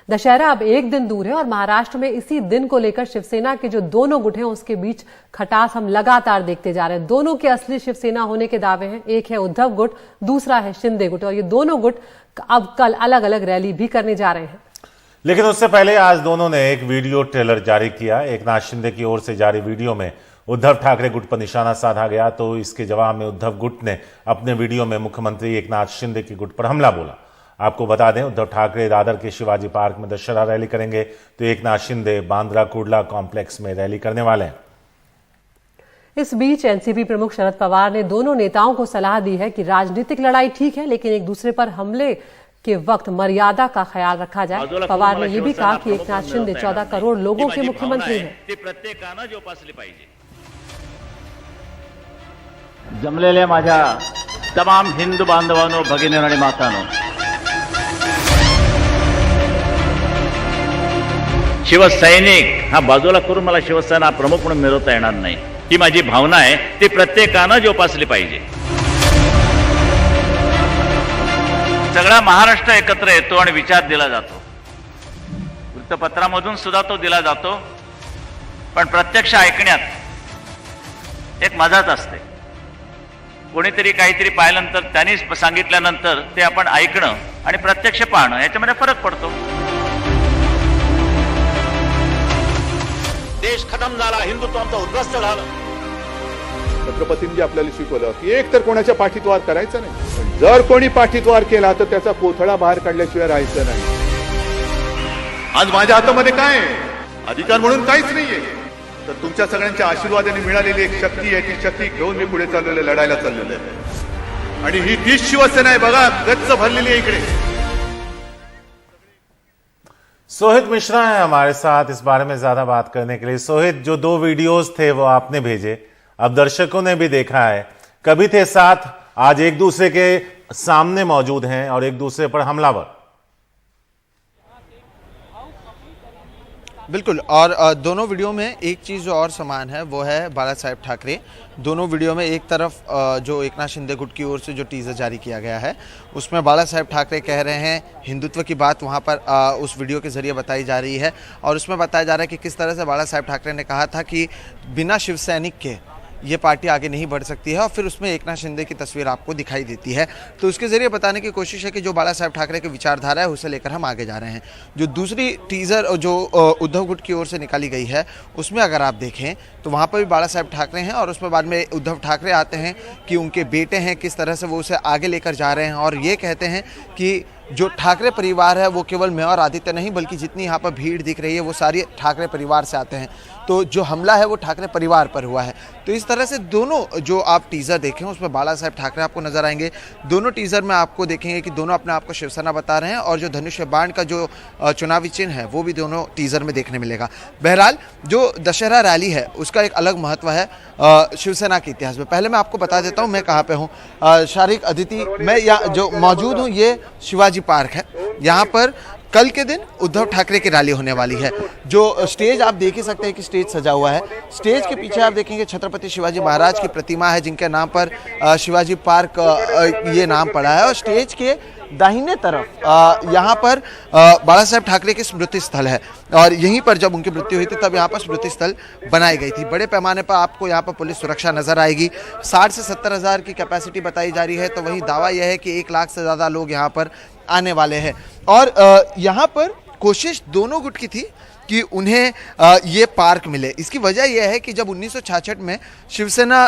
दशहरा अब एक दिन दूर है और महाराष्ट्र में इसी दिन को लेकर शिवसेना के जो दोनों गुट हैं उसके बीच खटास हम लगातार देखते जा रहे हैं। दोनों के असली शिवसेना होने के दावे हैं। एक है उद्धव गुट, दूसरा है शिंदे गुट और ये दोनों गुट अब कल अलग अलग रैली भी करने जा रहे हैं। लेकिन उससे पहले आज दोनों ने एक वीडियो ट्रेलर जारी किया। एकनाथ शिंदे की ओर से जारी वीडियो में उद्धव ठाकरे गुट पर निशाना साधा गया, तो इसके जवाब में उद्धव गुट ने अपने वीडियो में मुख्यमंत्री एकनाथ शिंदे की गुट पर हमला बोला। आपको बता दें, उद्धव ठाकरे दादर के शिवाजी पार्क में दशहरा रैली करेंगे, तो एकनाथ शिंदे बांद्रा कुर्ला कॉम्प्लेक्स में रैली करने वाले हैं। इस बीच एनसीपी प्रमुख शरद पवार ने दोनों नेताओं को सलाह दी है कि राजनीतिक लड़ाई ठीक है, लेकिन एक दूसरे पर हमले के वक्त मर्यादा का ख्याल रखा जाए। पवार ने यह भी कहा कि एकनाथ शिंदे 14 करोड़ लोगों के मुख्यमंत्री हैं। जमलेल्या माझ्या तमाम हिंदू बांधवांनो, भगिनी आणि मातांनो, शिवसैनिक हा बाजूला करून मला शिवसेना प्रमुख म्हणून मिरवता येणार नाही, ही माझी भावना आहे, ती प्रत्येकानं जोपासली पाहिजे। सगळा महाराष्ट्र एकत्र येतो आणि विचार दिला जातो, वृत्तपत्रामधून सुद्धा तो दिला जातो, पण प्रत्यक्ष ऐकण्यात एक मजाच असते। कोणीतरी काहीतरी पाहिल्यानंतर, त्यांनी सांगितल्यानंतर ते आपण ऐकणं आणि प्रत्यक्ष पाहणं याच्यामध्ये फरक पडतो। देश खतम झाला, हिंदुत्वाचा उद्ध्वस्त झालं। छत्रपतींनी आपल्याला शिकवलं की एक तर कोणाच्या पाठीत वार करायचा नाही, पण जर कोणी पाठीत वार केला तर त्याचा कोथळा बाहेर काढल्याशिवाय राहायचं नाही। आज माझ्या हातामध्ये काय आहे? अधिकार म्हणून काहीच नाहीये, तर तुमच्या सगळ्यांच्या आशीर्वादाने मिळालेली एक शक्ती आहे। ती शक्ती घेऊन मी पुढे चाललेलो, लढायला चाललेलो आहे आणि ही तीच शिवसेना आहे बघा, गच्च भरलेली आहे इकडे। सोहित मिश्रा है हमारे साथ इस बारे में ज्यादा बात करने के लिए। सोहित, जो 2 वीडियोस थे वो आपने भेजे, अब दर्शकों ने भी देखा है, कभी थे साथ, आज एक दूसरे के सामने मौजूद हैं और एक दूसरे पर हमलावर। बिल्कुल, और दोनों वीडियो में एक चीज़ जो और समान है वो है बाला साहेब ठाकरे। दोनों वीडियो में एक तरफ जो एकनाथ शिंदे गुट की ओर से जो टीज़र जारी किया गया है उसमें बाला साहेब ठाकरे कह रहे हैं हिंदुत्व की बात, वहाँ पर उस वीडियो के ज़रिए बताई जा रही है और उसमें बताया जा रहा है कि किस तरह से बाला साहेब ठाकरे ने कहा था कि बिना शिव सैनिक के ये पार्टी आगे नहीं बढ़ सकती है, और फिर उसमें एकनाथ शिंदे की तस्वीर आपको दिखाई देती है। तो उसके ज़रिए बताने की कोशिश है कि जो बाला साहेब ठाकरे की विचारधारा है उसे लेकर हम आगे जा रहे हैं। जो दूसरी टीज़र जो उद्धव गुट की ओर से निकाली गई है उसमें अगर आप देखें तो वहाँ पर भी बाला साहेब ठाकरे हैं और उसमें बाद में उद्धव ठाकरे आते हैं कि उनके बेटे हैं, किस तरह से वो उसे आगे लेकर जा रहे हैं और ये कहते हैं कि जो ठाकरे परिवार है वो केवल मैं और आदित्य नहीं बल्कि जितनी यहाँ पर भीड़ दिख रही है वो सारी ठाकरे परिवार से आते हैं, तो जो हमला है वो ठाकरे परिवार पर हुआ है। तो इस तरह से दोनों जो आप टीज़र देखें उसमें बाला साहेब ठाकरे आपको नजर आएंगे। दोनों टीज़र में आपको देखेंगे कि दोनों अपने आप को शिवसेना बता रहे हैं और जो धनुष बाण का जो चुनावी चिन्ह है वो भी दोनों टीज़र में देखने मिलेगा। बहरहाल जो दशहरा रैली है उसका एक अलग महत्व है शिवसेना के इतिहास में। पहले मैं आपको बता देता हूँ मैं कहाँ पे हूँ। शारिक, अदिति, मैं यहाँ जो मौजूद हूँ ये शिवाजी पार्क है। यहाँ पर कल के दिन उद्धव ठाकरे की रैली होने वाली है। जो स्टेज आप देख ही सकते हैं कि स्टेज सजा हुआ है। स्टेज के पीछे आप देखेंगे छत्रपति शिवाजी महाराज की प्रतिमा है जिनके नाम पर शिवाजी पार्क ये नाम पड़ा है, और स्टेज के दाहिने तरफ यहाँ पर बाला साहेब ठाकरे की स्मृति स्थल है और यहीं पर जब उनकी मृत्यु हुई थी तब यहाँ पर स्मृति स्थल बनाई गई थी। बड़े पैमाने पर आपको यहाँ पर पुलिस सुरक्षा नजर आएगी। 60 से 70 हज़ार की कैपेसिटी बताई जा रही है, तो वहीं दावा यह है कि 1 लाख से ज़्यादा लोग यहाँ पर आने वाले हैं। और यहाँ पर कोशिश दोनों गुट की थी कि उन्हें ये पार्क मिले। इसकी वजह यह है कि जब 1966 में शिवसेना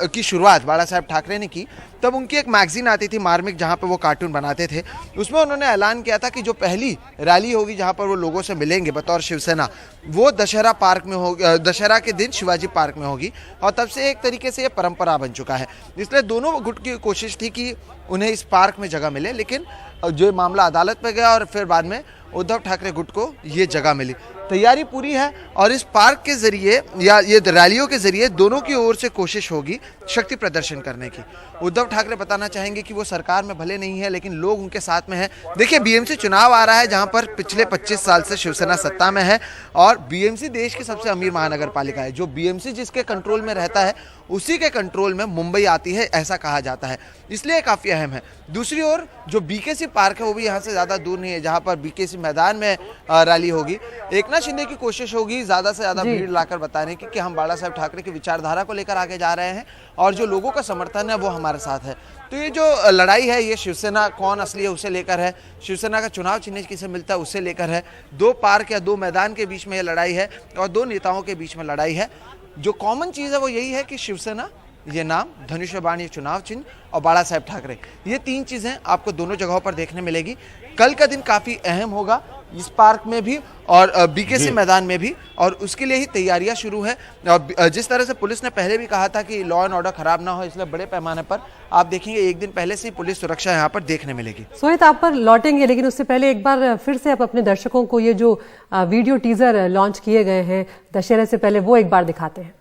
की शुरुआत बाला साहेब ठाकरे ने की तब उनकी एक मैगजीन आती थी मार्मिक, जहाँ पर वो कार्टून बनाते थे। उसमें उन्होंने ऐलान किया था कि जो पहली रैली होगी जहाँ पर वो लोगों से मिलेंगे बतौर शिवसेना वो दशहरा पार्क में होगी, दशहरा के दिन शिवाजी पार्क में होगी, और तब से एक तरीके से ये परंपरा बन चुका है। इसलिए दोनों गुट की कोशिश थी कि उन्हें इस पार्क में जगह मिले, लेकिन जो मामला अदालत में गया और फिर बाद में उद्धव ठाकरे गुट को ये जगह मिली। तैयारी पूरी है और इस पार्क के जरिए या ये रैलियों के जरिए दोनों की ओर से कोशिश होगी शक्ति प्रदर्शन करने की। उद्धव ठाकरे बताना चाहेंगे कि वो सरकार में भले नहीं है लेकिन लोग उनके साथ में हैं। देखिए, बीएमसी चुनाव आ रहा है जहां पर पिछले 25 साल से शिवसेना सत्ता में है और बीएमसी देश की सबसे अमीर महानगर पालिका है। जो बीएमसी जिसके कंट्रोल में रहता है उसी के कंट्रोल में मुंबई आती है, ऐसा कहा जाता है, इसलिए काफ़ी अहम है। दूसरी ओर जो बीकेसी पार्क है वो भी यहाँ से ज़्यादा दूर नहीं है, जहाँ पर बीकेसी मैदान में रैली होगी। एकनाथ शिंदे की कोशिश होगी ज़्यादा से ज़्यादा भीड़ लाकर बताने की कि हम बाला साहेब ठाकरे की विचारधारा को लेकर आगे जा रहे हैं और जो लोगों का समर्थन है वो हमारे साथ है। तो ये जो लड़ाई है ये शिवसेना कौन असली है उसे लेकर है, शिवसेना का चुनाव चिन्ह किसे मिलता है उसे लेकर है, दो पार्क या दो मैदान के बीच में ये लड़ाई है और दो नेताओं के बीच में लड़ाई है। जो कॉमन चीज़ है वो यही है कि शिवसेना, ये नाम, धनुष्यबाण ये चुनाव चिन्ह और बाला साहेब ठाकरे, ये तीन चीज़ें आपको दोनों जगहों पर देखने मिलेगी। कल का दिन काफ़ी अहम होगा इस पार्क में भी और बीकेसी मैदान में भी, और उसके लिए ही तैयारियां शुरू है। और जिस तरह से पुलिस ने पहले भी कहा था कि लॉ एंड ऑर्डर खराब ना हो, इसलिए बड़े पैमाने पर आप देखेंगे एक दिन पहले से ही पुलिस सुरक्षा यहाँ पर देखने मिलेगी। सोहित आप पर लौटेंगे, लेकिन उससे पहले एक बार फिर से आप अपने दर्शकों को ये जो वीडियो टीजर लॉन्च किए गए हैं दशहरे से पहले वो एक बार दिखाते हैं।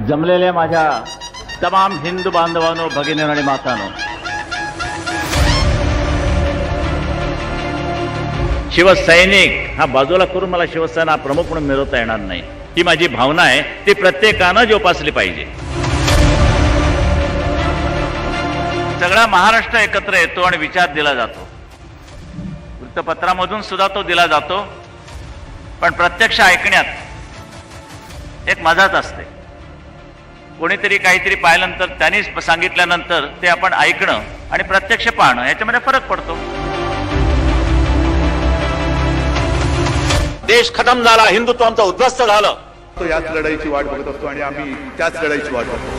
जमलेल्या माझ्या तमाम हिंदू बांधवांनो, भगिनींनो आणि मातांनो, शिवसैनिक हा बाजूला करून मला शिवसेना प्रमुख म्हणून मिरवता येणार नाही, ही माझी भावना आहे, ती प्रत्येकानं जोपासली पाहिजे। सगळा महाराष्ट्र एकत्र येतो आणि विचार दिला जातो, वृत्तपत्रामधून सुद्धा तो दिला जातो, पण प्रत्यक्ष ऐकण्यात एक मजाच असते। कोणीतरी काहीतरी पाहिल्यानंतर, त्यांनी सांगितल्यानंतर ते आपण ऐकणं आणि प्रत्यक्ष पाहणं याच्यामध्ये फरक पडतो। देश खतम झाला, हिंदुत्व आमचं उद्ध्वस्त झालं, तो याच लढाईची वाट बघत असतो आणि आम्ही त्याच लढाईची वाट बघतो।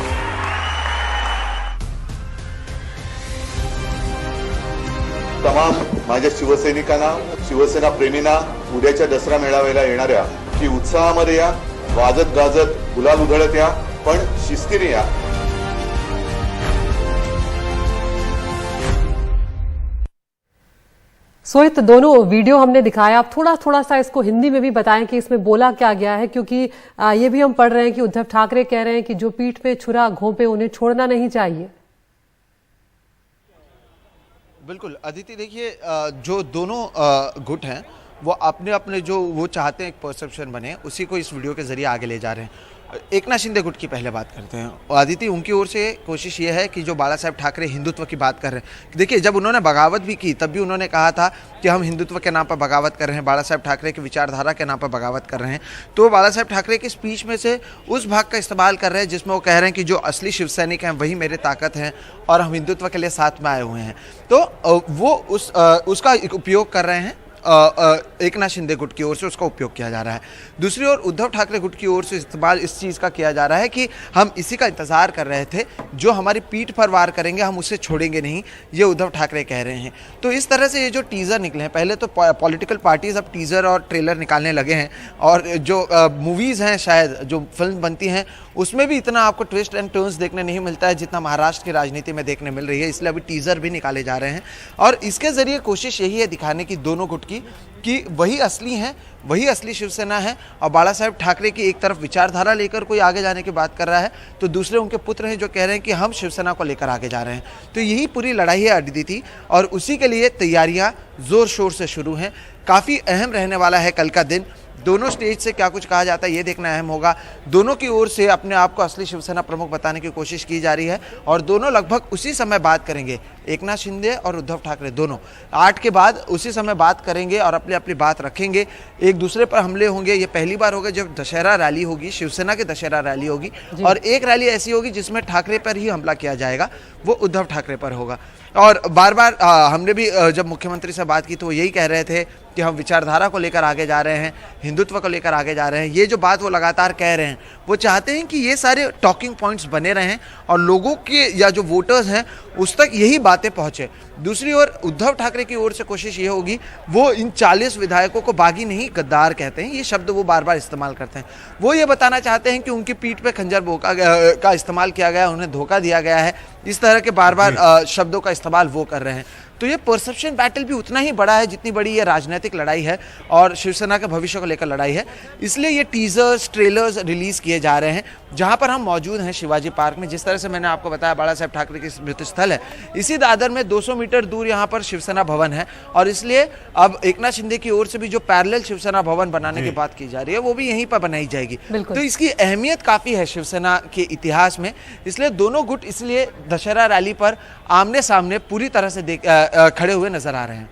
तमाम माझ्या शिवसैनिकांना, शिवसेना प्रेमींना उद्याच्या दसरा मेळाव्याला येणाऱ्या की उत्साहामध्ये या, वाजत गाजत गुलाल उधळत या, पण शिस्तीने या। सोहित, दोनों वीडियो हमने दिखाया, आप थोड़ा सा इसको हिंदी में भी बताएं कि इसमें बोला क्या गया है, क्योंकि ये भी हम पढ़ रहे हैं कि उद्धव ठाकरे कह रहे हैं कि जो पीठ पे छुरा घोंपे उन्हें छोड़ना नहीं चाहिए। बिल्कुल अदिति, देखिए जो दोनों गुट हैं वो अपने अपने जो वो चाहते हैं एक परसेप्शन बने, उसी को इस वीडियो के जरिए आगे ले जा रहे हैं। एकनाथ शिंदे गुट की पहले बात करते हैं और आदित्य, उनकी ओर से कोशिश ये है कि जो बाला साहेब ठाकरे हिंदुत्व की बात कर रहे हैं, देखिए जब उन्होंने बगावत भी की तब भी उन्होंने कहा था कि हम हिंदुत्व के नाम पर बगावत कर रहे हैं, बाला साहेब ठाकरे की विचारधारा के नाम पर बगावत कर रहे हैं। तो बाला साहेब ठाकरे की स्पीच में से उस भाग का इस्तेमाल कर रहे हैं जिसमें वो कह रहे हैं कि जो असली शिव सैनिक हैं वही मेरे ताकत हैं और हम हिंदुत्व के लिए साथ में आए हुए हैं। तो वो उसका उपयोग कर रहे हैं, एकनाथ शिंदे गुट की ओर से उसका उपयोग किया जा रहा है। दूसरी ओर उद्धव ठाकरे गुट की ओर से इस्तेमाल इस चीज़ का किया जा रहा है कि हम इसी का इंतज़ार कर रहे थे, जो हमारी पीठ पर वार करेंगे हम उसे छोड़ेंगे नहीं, ये उद्धव ठाकरे कह रहे हैं। तो इस तरह से ये जो टीज़र निकले हैं, पहले तो पॉलिटिकल पार्टीज़ अब टीज़र और ट्रेलर निकालने लगे हैं, और जो मूवीज़ हैं, शायद जो फिल्म बनती हैं उसमें भी इतना आपको ट्विस्ट एंड टर्न्स देखने नहीं मिलता है जितना महाराष्ट्र की राजनीति में देखने मिल रही है, इसलिए अभी टीज़र भी निकाले जा रहे हैं। और इसके ज़रिए कोशिश यही है दिखाने की दोनों गुट की कि वही असली हैं, वही असली शिवसेना है, और बाला साहेब ठाकरे की एक तरफ विचारधारा लेकर कोई आगे जाने की बात कर रहा है, तो दूसरे उनके पुत्र हैं जो कह रहे हैं कि हम शिवसेना को लेकर आगे जा रहे हैं। तो यही पूरी लड़ाई है अदिति, और उसी के लिए तैयारियां जोर शोर से शुरू हैं। काफ़ी अहम रहने वाला है कल का दिन। दोनों स्टेज से क्या कुछ कहा जाता है ये देखना अहम होगा। दोनों की ओर से अपने आप को असली शिवसेना प्रमुख बताने की कोशिश की जा रही है, और दोनों लगभग उसी समय बात करेंगे, एकनाथ शिंदे और उद्धव ठाकरे दोनों 8 के बाद उसी समय बात करेंगे और अपनी अपनी बात रखेंगे, एक दूसरे पर हमले होंगे। ये पहली बार होगा जब दशहरा रैली होगी, शिवसेना की दशहरा रैली होगी, और एक रैली ऐसी होगी जिसमें ठाकरे पर ही हमला किया जाएगा, वो उद्धव ठाकरे पर होगा। और बार बार हमने भी जब मुख्यमंत्री से बात की तो वो यही कह रहे थे कि हम विचारधारा को लेकर आगे जा रहे हैं, हिंदुत्व को लेकर आगे जा रहे हैं। ये जो बात वो लगातार कह रहे हैं, वो चाहते हैं कि ये सारे टॉकिंग पॉइंट्स बने रहें और लोगों के या जो वोटर्स हैं उस तक यही बातें पहुँचे। दूसरी ओर उद्धव ठाकरे की ओर से कोशिश ये होगी, वो इन 40 विधायकों को बागी नहीं गद्दार कहते हैं, ये शब्द वो बार बार इस्तेमाल करते हैं। वो ये बताना चाहते हैं कि उनकी पीठ पे खंजर बोका का इस्तेमाल किया गया, उन्हें धोखा दिया गया है, इस तरह के बार बार शब्दों का इस्तेमाल वो कर रहे हैं। तो ये परसेप्शन बैटल भी उतना ही बड़ा है जितनी बड़ी ये राजनीतिक लड़ाई है और शिवसेना के भविष्य को लेकर लड़ाई है। इसलिए ये टीजर्स ट्रेलर्स रिलीज किए जा रहे हैं। जहां पर हम मौजूद हैं शिवाजी पार्क में, जिस तरह से मैंने आपको बताया बाला साहेब ठाकरे की स्मृति स्थल है, इसी दादर में 200 मीटर दूर यहाँ पर शिवसेना भवन है और इसलिए अब एकनाथ शिंदे की ओर से भी जो पैरेलल शिवसेना भवन बनाने की बात की जा रही है वो भी यहीं पर बनाई जाएगी। तो इसकी अहमियत काफी है शिवसेना के इतिहास में, इसलिए दोनों गुट इसलिए दशहरा रैली पर आमने सामने पूरी तरह से खड़े हुए नजर आ रहे हैं।